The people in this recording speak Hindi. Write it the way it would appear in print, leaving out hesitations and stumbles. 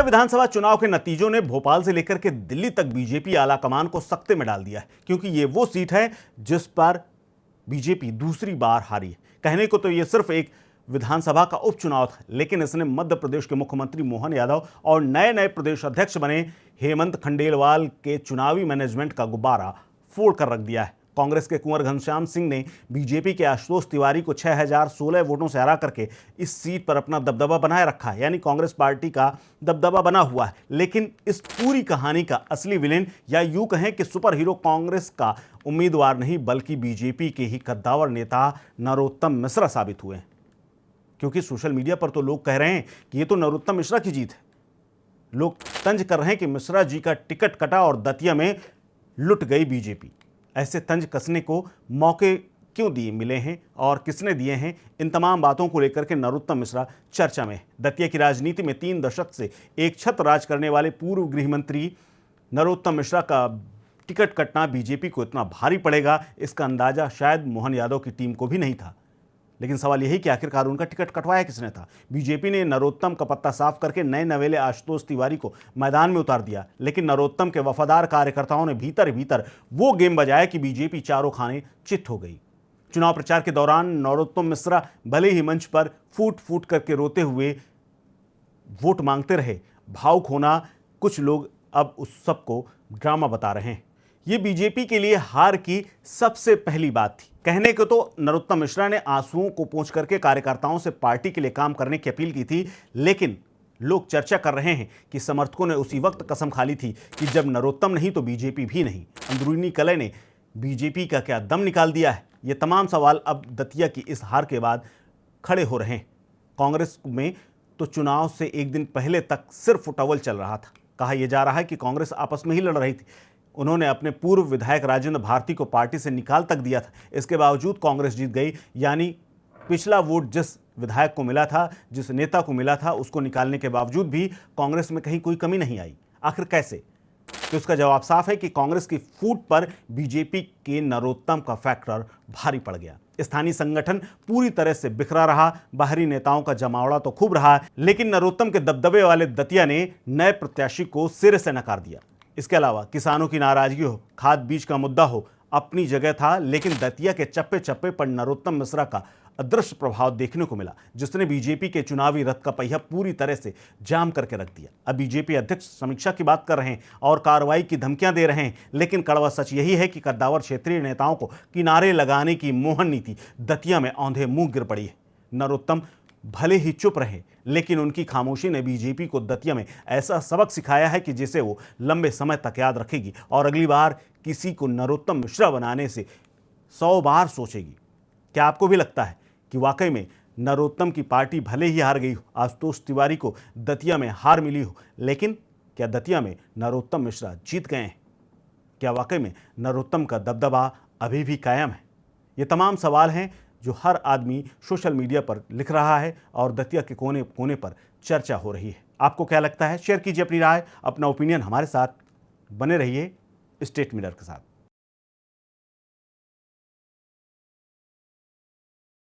विधानसभा चुनाव के नतीजों ने भोपाल से लेकर के दिल्ली तक बीजेपी आलाकमान को सख्ते में डाल दिया है, क्योंकि ये वो सीट है जिस पर बीजेपी दूसरी बार हारी है। कहने को तो ये सिर्फ एक विधानसभा का उपचुनाव था, लेकिन इसने मध्य प्रदेश के मुख्यमंत्री मोहन यादव और नए नए प्रदेश अध्यक्ष बने हेमंत खंडेलवाल के चुनावी मैनेजमेंट का गुब्बारा फोड़ कर रख दिया है। कांग्रेस के कुंवर घनश्याम सिंह ने बीजेपी के आशुतोष तिवारी को 6016 वोटों से हरा करके इस सीट पर अपना दबदबा बनाए रखा है, यानी कांग्रेस पार्टी का दबदबा बना हुआ है। लेकिन इस पूरी कहानी का असली विलेन, या यूं कहें कि सुपर हीरो, कांग्रेस का उम्मीदवार नहीं बल्कि बीजेपी के ही कद्दावर नेता नरोत्तम मिश्रा साबित हुए हैं। क्योंकि सोशल मीडिया पर तो लोग कह रहे हैं कि ये तो नरोत्तम मिश्रा की जीत है। लोग तंज कर रहे हैं कि मिश्रा जी का टिकट कटा और दतिया में लुट गई बीजेपी। ऐसे तंज कसने को मौके क्यों दिए मिले हैं और किसने दिए हैं, इन तमाम बातों को लेकर के नरोत्तम मिश्रा चर्चा में है। दतिया की राजनीति में 3 दशक से एक छत राज करने वाले पूर्व गृह मंत्री नरोत्तम मिश्रा का टिकट कटना बीजेपी को इतना भारी पड़ेगा, इसका अंदाजा शायद मोहन यादव की टीम को भी नहीं था। लेकिन सवाल यही कि आखिरकार उनका टिकट कटवाया किसने था। बीजेपी ने नरोत्तम का पत्ता साफ करके नए नवेले आशुतोष तिवारी को मैदान में उतार दिया, लेकिन नरोत्तम के वफादार कार्यकर्ताओं ने भीतर भीतर वो गेम बजाया कि बीजेपी चारों खाने चित हो गई। चुनाव प्रचार के दौरान नरोत्तम मिश्रा भले ही मंच पर फूट फूट करके रोते हुए वोट मांगते रहे, भावुक होना कुछ लोग अब उस सबको ड्रामा बता रहे हैं। ये बीजेपी के लिए हार की सबसे पहली बात थी। कहने को तो नरोत्तम मिश्रा ने आंसुओं को पोंछ करके कार्यकर्ताओं से पार्टी के लिए काम करने की अपील की थी, लेकिन लोग चर्चा कर रहे हैं कि समर्थकों ने उसी वक्त कसम खा ली थी कि जब नरोत्तम नहीं तो बीजेपी भी नहीं। अंदरूनी कलह ने बीजेपी का क्या दम निकाल दिया है? ये तमाम सवाल अब दतिया की इस हार के बाद खड़े हो रहे हैं। कांग्रेस में तो चुनाव से एक दिन पहले तक सिर्फ उटावल चल रहा था। कहा यह जा रहा है कि कांग्रेस आपस में ही लड़ रही थी। उन्होंने अपने पूर्व विधायक राजेंद्र भारती को पार्टी से निकाल तक दिया था। इसके बावजूद कांग्रेस जीत गई, यानी पिछला वोट जिस विधायक को मिला था, जिस नेता को मिला था, उसको निकालने के बावजूद भी कांग्रेस में कहीं कोई कमी नहीं आई। आखिर कैसे? तो इसका जवाब साफ है कि कांग्रेस की फूट पर बीजेपी के नरोत्तम का फैक्टर भारी पड़ गया। स्थानीय संगठन पूरी तरह से बिखरा रहा, बाहरी नेताओं का जमावड़ा तो खूब रहा, लेकिन नरोत्तम के दबदबे वाले दतिया ने नए प्रत्याशी को सिरे से नकार दिया। इसके अलावा किसानों की नाराजगी हो, खाद बीज का मुद्दा हो, अपनी जगह था, लेकिन दतिया के चप्पे चप्पे पर नरोत्तम मिश्रा का अदृश्य प्रभाव देखने को मिला, जिसने बीजेपी के चुनावी रथ का पहिया पूरी तरह से जाम करके रख दिया। अब बीजेपी अध्यक्ष समीक्षा की बात कर रहे हैं और कार्रवाई की धमकियां दे रहे हैं, लेकिन कड़वा सच यही है कि कद्दावर क्षेत्रीय नेताओं को किनारे लगाने की मोहन नीति दतिया में औंधे मुंह गिर पड़ी है। नरोत्तम भले ही चुप रहे, लेकिन उनकी खामोशी ने बीजेपी को दतिया में ऐसा सबक सिखाया है कि जिसे वो लंबे समय तक याद रखेगी और अगली बार किसी को नरोत्तम मिश्रा बनाने से 100 बार सोचेगी। क्या आपको भी लगता है कि वाकई में नरोत्तम की पार्टी भले ही हार गई हो, आशुतोष तिवारी को दतिया में हार मिली हो, लेकिन क्या दतिया में नरोत्तम मिश्रा जीत गए हैं? क्या वाकई में नरोत्तम का दबदबा अभी भी कायम है? ये तमाम सवाल हैं जो हर आदमी सोशल मीडिया पर लिख रहा है और दतिया के कोने कोने पर चर्चा हो रही है। आपको क्या लगता है? शेयर कीजिए अपनी राय, अपना ओपिनियन हमारे साथ। बने रहिए स्टेट मिरर के साथ।